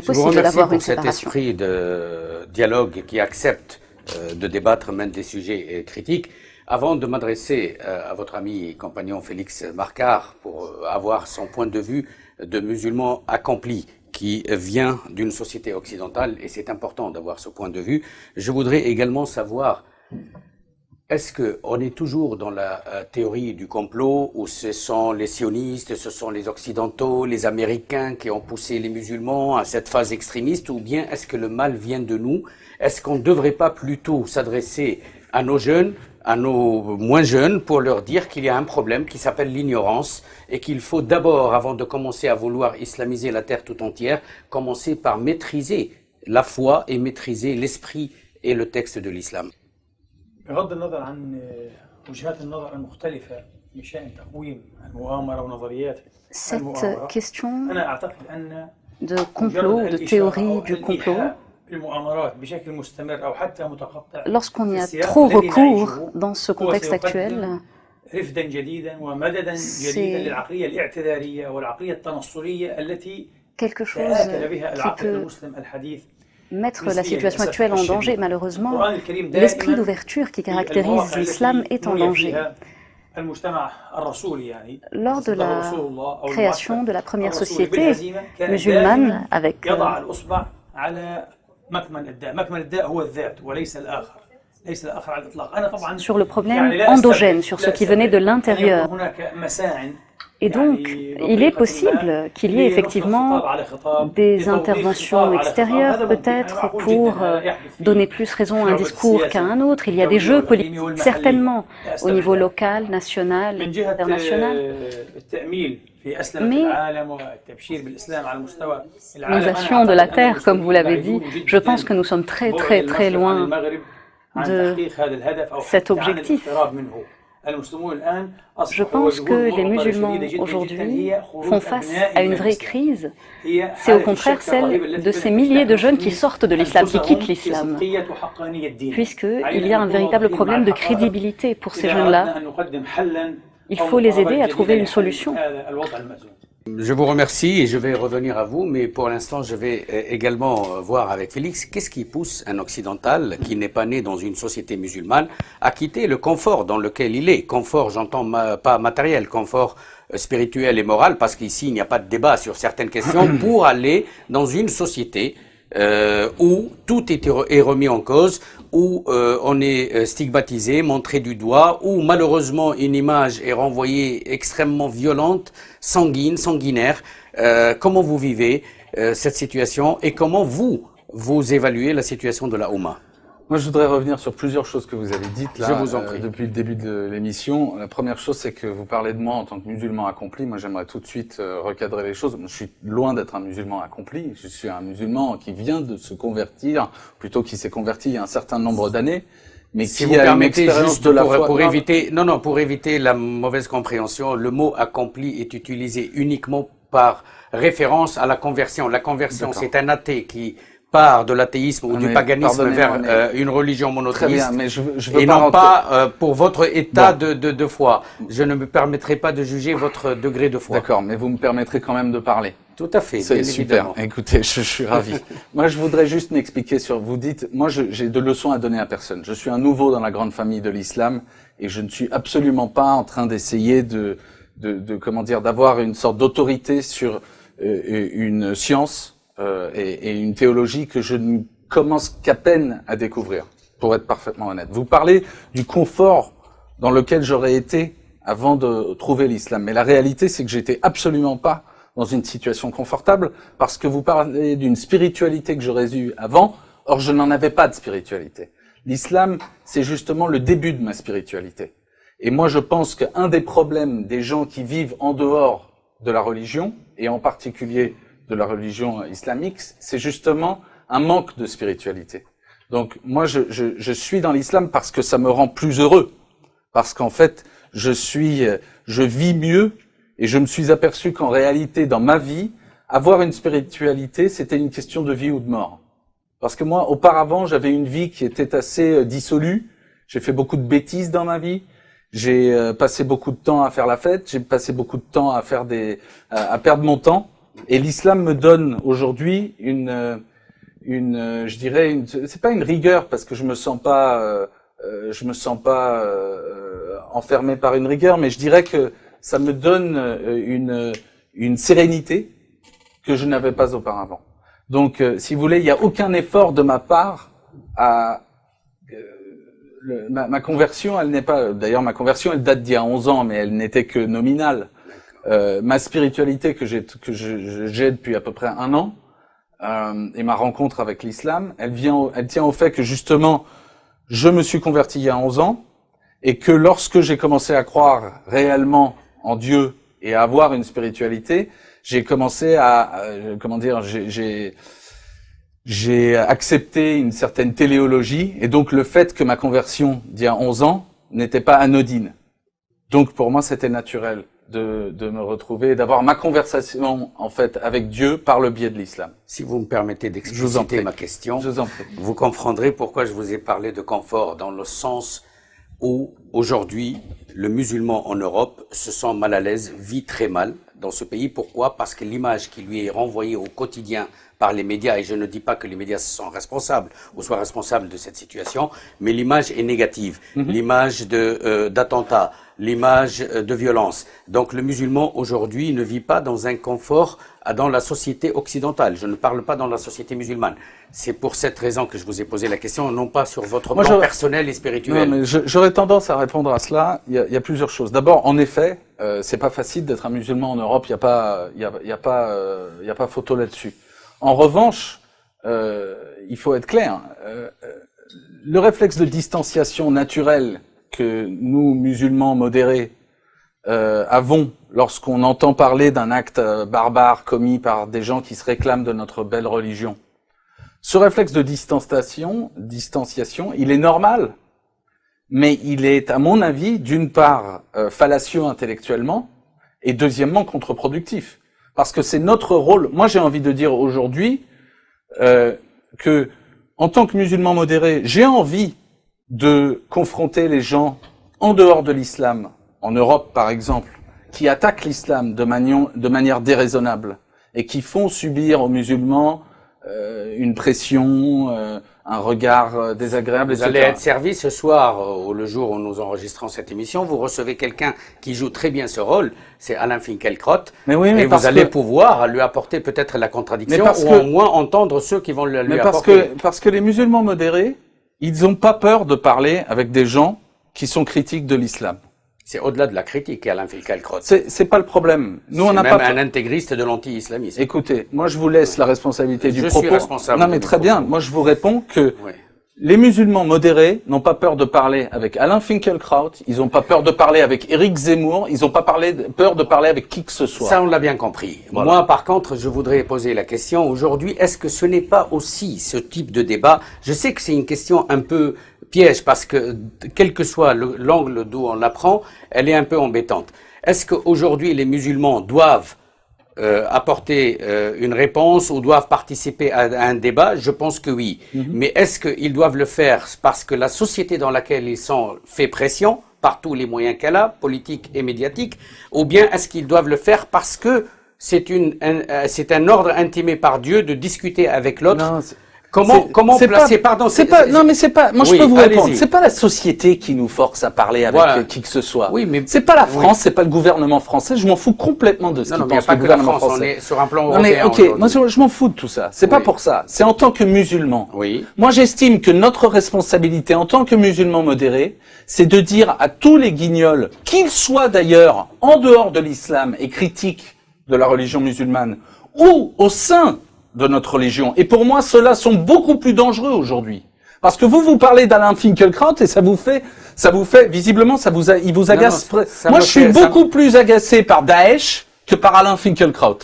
Je vous remercie pour cet séparation. esprit de dialogue qui accepte de débattre même des sujets critiques. Avant de m'adresser à votre ami et compagnon Félix Marcard pour avoir son point de vue de musulman accompli qui vient d'une société occidentale, et c'est important d'avoir ce point de vue, je voudrais également savoir, est-ce qu'on est toujours dans la théorie du complot où ce sont les sionistes, ce sont les occidentaux, les américains qui ont poussé les musulmans à cette phase extrémiste, ou bien est-ce que le mal vient de nous? Est-ce qu'on ne devrait pas plutôt s'adresser à nos jeunes, à nos moins jeunes, pour leur dire qu'il y a un problème qui s'appelle l'ignorance et qu'il faut d'abord, avant de commencer à vouloir islamiser la terre tout entière, commencer par maîtriser la foi et maîtriser l'esprit et le texte de l'islam. بغض النظر عن وجهات النظر المختلفة بشأن تقويم المؤامرة ونظريات Cette question أنا أعتقد أن de complot, de théorie du complot, المؤامرات بشكل مستمر أو حتى متقطع lorsqu'on y a trop recours dans ce contexte actuel, رفدا جديدا ومددا جديدا للعقلية الاعتذارية والعقلية التنصرية التي quelque chose تآكل بها qui العقل peut المسلم الحديث. mettre la situation actuelle en danger. Malheureusement, l'esprit d'ouverture qui caractérise l'islam est en danger. Lors de la création de la première société musulmane, avec sur le problème endogène, sur ce qui venait de l'intérieur. Et donc, il est possible qu'il y ait effectivement des interventions extérieures, peut-être, pour donner plus raison à un discours qu'à un autre. Il y a des jeux politiques, certainement, au niveau local, national, international. Mais l'islamisation de la terre, comme vous l'avez dit, je pense que nous sommes très, très, très loin de cet objectif. Je pense que les musulmans aujourd'hui font face à une vraie crise. C'est au contraire celle de ces milliers de jeunes qui sortent de l'islam, qui quittent l'islam, puisqu'il y a un véritable problème de crédibilité pour ces jeunes-là. Il faut les aider à trouver une solution. Je vous remercie et je vais revenir à vous, mais pour l'instant, je vais également voir avec Félix, qu'est-ce qui pousse un occidental qui n'est pas né dans une société musulmane à quitter le confort dans lequel il est. Confort, j'entends pas matériel, confort spirituel et moral, parce qu'ici, il n'y a pas de débat sur certaines questions, pour aller dans une société où tout est remis en cause, où on est stigmatisé, montré du doigt, où malheureusement une image est renvoyée extrêmement violente, sanguinaire. Comment vous vivez cette situation et comment vous évaluez la situation de la Oumma? Moi, je voudrais revenir sur plusieurs choses que vous avez dites là, je vous en prie. Depuis le début de l'émission. La première chose, c'est que vous parlez de moi en tant que musulman accompli. Moi, j'aimerais tout de suite recadrer les choses. Je suis loin d'être un musulman accompli. Je suis un musulman qui vient de se convertir, plutôt qui s'est converti il y a un certain nombre d'années, mais si qui vous a une permettez expérience juste de la foi. Pour éviter la mauvaise compréhension, le mot accompli est utilisé uniquement par référence à la conversion. La conversion, c'est un athée qui part de l'athéisme ou du paganisme vers une religion monothéiste, mais je veux et pas non pas pour votre état de foi. Je ne me permettrai pas de juger votre degré de foi. D'accord, mais vous me permettrez quand même de parler. Tout à fait, c'est bien super. évidemment. Écoutez, je suis ravi. Moi, je voudrais juste m'expliquer sur. Vous dites, moi, j'ai de leçons à donner à personne. Je suis un nouveau dans la grande famille de l'islam et je ne suis absolument pas en train d'essayer comment dire, d'avoir une sorte d'autorité sur une science. Et une théologie que je ne commence qu'à peine à découvrir, pour être parfaitement honnête. Vous parlez du confort dans lequel j'aurais été avant de trouver l'islam. Mais la réalité, c'est que j'étais absolument pas dans une situation confortable parce que vous parlez d'une spiritualité que j'aurais eue avant. Or, je n'en avais pas de spiritualité. L'islam, c'est justement le début de ma spiritualité. Et moi, je pense qu'un des problèmes des gens qui vivent en dehors de la religion, et en particulier de la religion islamique, c'est justement un manque de spiritualité. Donc moi, je suis dans l'islam parce que ça me rend plus heureux, parce qu'en fait, je vis mieux, et je me suis aperçu qu'en réalité, dans ma vie, avoir une spiritualité, c'était une question de vie ou de mort. Parce que moi, auparavant, j'avais une vie qui était assez dissolue. J'ai fait beaucoup de bêtises dans ma vie. J'ai passé beaucoup de temps à faire la fête. J'ai passé beaucoup de temps à faire à perdre mon temps. Et l'islam me donne aujourd'hui je dirais, c'est pas une rigueur parce que je me sens pas enfermé par une rigueur, mais je dirais que ça me donne une sérénité que je n'avais pas auparavant. Donc, si vous voulez, il n'y a aucun effort de ma part à ma conversion, elle n'est pas. D'ailleurs, ma conversion, elle date d'il y a 11 ans, mais elle n'était que nominale. Ma spiritualité que j'ai depuis à peu près 1 an, et ma rencontre avec l'islam, elle tient au fait que justement, je me suis converti il y a 11 ans, et que lorsque j'ai commencé à croire réellement en Dieu et à avoir une spiritualité, j'ai commencé à, j'ai accepté une certaine téléologie, et donc le fait que ma conversion d'il y a 11 ans n'était pas anodine. Donc pour moi, c'était naturel de me retrouver et d'avoir ma conversation, en fait, avec Dieu par le biais de l'islam. Si vous me permettez d'expliciter ma question, vous comprendrez pourquoi je vous ai parlé de confort, dans le sens où, aujourd'hui, le musulman en Europe se sent mal à l'aise, vit très mal dans ce pays. Pourquoi? Parce que l'image qui lui est renvoyée au quotidien par les médias, et je ne dis pas que les médias sont responsables ou soient responsables de cette situation, mais l'image est négative, l'image d'attentats, l'image de violence. Donc le musulman aujourd'hui ne vit pas dans un confort dans la société occidentale. Je ne parle pas dans la société musulmane. C'est pour cette raison que je vous ai posé la question, non pas sur votre plan personnel et spirituel. Non, mais j'aurais tendance à répondre à cela. Il y a plusieurs choses. D'abord, en effet, c'est pas facile d'être un musulman en Europe. Il y a pas photo là-dessus. En revanche, il faut être clair. Le réflexe de distanciation naturel que nous, musulmans modérés, avons lorsqu'on entend parler d'un acte barbare commis par des gens qui se réclament de notre belle religion. Ce réflexe de distanciation, il est normal, mais il est, à mon avis, d'une part fallacieux intellectuellement et deuxièmement contre-productif. Parce que c'est notre rôle. Moi, j'ai envie de dire aujourd'hui que, en tant que musulman modéré, j'ai envie de confronter les gens en dehors de l'islam, en Europe par exemple, qui attaquent l'islam de manière déraisonnable et qui font subir aux musulmans une pression, un regard désagréable, etc. Vous allez être servi ce soir, le jour où nous enregistrons cette émission, vous recevez quelqu'un qui joue très bien ce rôle, c'est Alain Finkielkraut, mais et vous allez pouvoir lui apporter peut-être la contradiction, ou au moins entendre ceux qui vont lui apporter. Parce que les musulmans modérés, ils n'ont pas peur de parler avec des gens qui sont critiques de l'islam. C'est au-delà de la critique, Alain Finkielkraut. C'est pas le problème. Nous, on n'a pas un intégriste de l'anti-islamisme. Écoutez, moi je vous laisse la responsabilité du propos. Je suis responsable. Non mais très bien. Moi je vous réponds que les musulmans modérés n'ont pas peur de parler avec Alain Finkielkraut. Ils n'ont pas peur de parler avec Éric Zemmour. Ils n'ont pas peur de parler avec qui que ce soit. Ça, on l'a bien compris. Voilà. Moi, par contre, je voudrais poser la question aujourd'hui. Est-ce que ce n'est pas aussi ce type de débat? Je sais que c'est une question un peu piège parce que, quel que soit l'angle d'où on la prend, elle est un peu embêtante. Est-ce qu'aujourd'hui, les musulmans doivent apporter une réponse ou doivent participer à un débat? Je pense que oui. Mais est-ce qu'ils doivent le faire parce que la société dans laquelle ils sont fait pression par tous les moyens qu'elle a, politiques et médiatiques, ou bien est-ce qu'ils doivent le faire parce que c'est un ordre intimé par Dieu de discuter avec l'autre? Comment placer, pardon, non, mais c'est pas, moi je peux vous répondre. C'est pas la société qui nous force à parler avec qui que ce soit. Oui, mais c'est pas la France, c'est pas le gouvernement français. Je m'en fous complètement de ce qu'il pense le gouvernement français. On est sur un plan européen. Non, mais ok, moi je m'en fous de tout ça. C'est pas pour ça. C'est en tant que musulman. Oui. Moi j'estime que notre responsabilité en tant que musulman modéré, c'est de dire à tous les guignols, qu'ils soient d'ailleurs en dehors de l'islam et critiques de la religion musulmane, ou au sein de notre religion. Et pour moi, ceux-là sont beaucoup plus dangereux aujourd'hui. Parce que vous parlez d'Alain Finkielkraut et ça vous fait, visiblement, il vous agace. Moi, je suis beaucoup plus agacé par Daesh que par Alain Finkielkraut.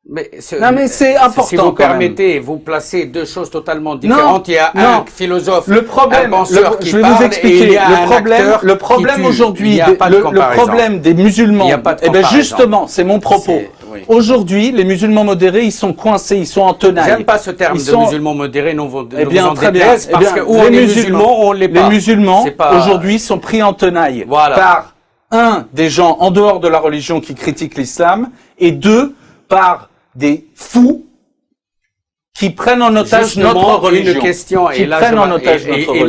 Mais c'est important. Si vous permettez, vous placez deux choses totalement différentes. Il y a un philosophe, un penseur qui parle, je vais vous expliquer. Et il y a le problème aujourd'hui, le problème des musulmans, eh ben justement, c'est mon propos. Aujourd'hui, les musulmans modérés, ils sont coincés, ils sont en tenaille. J'aime pas ce terme de musulmans modérés, non, eh bien, très bien. Parce que où on est musulmans, on l'est pas. Les musulmans, aujourd'hui, sont pris en tenaille par, un, des gens en dehors de la religion qui critiquent l'islam, et deux, par des fous qui prennent en otage Justement, notre religion. Une question, qui prennent en otage notre religion.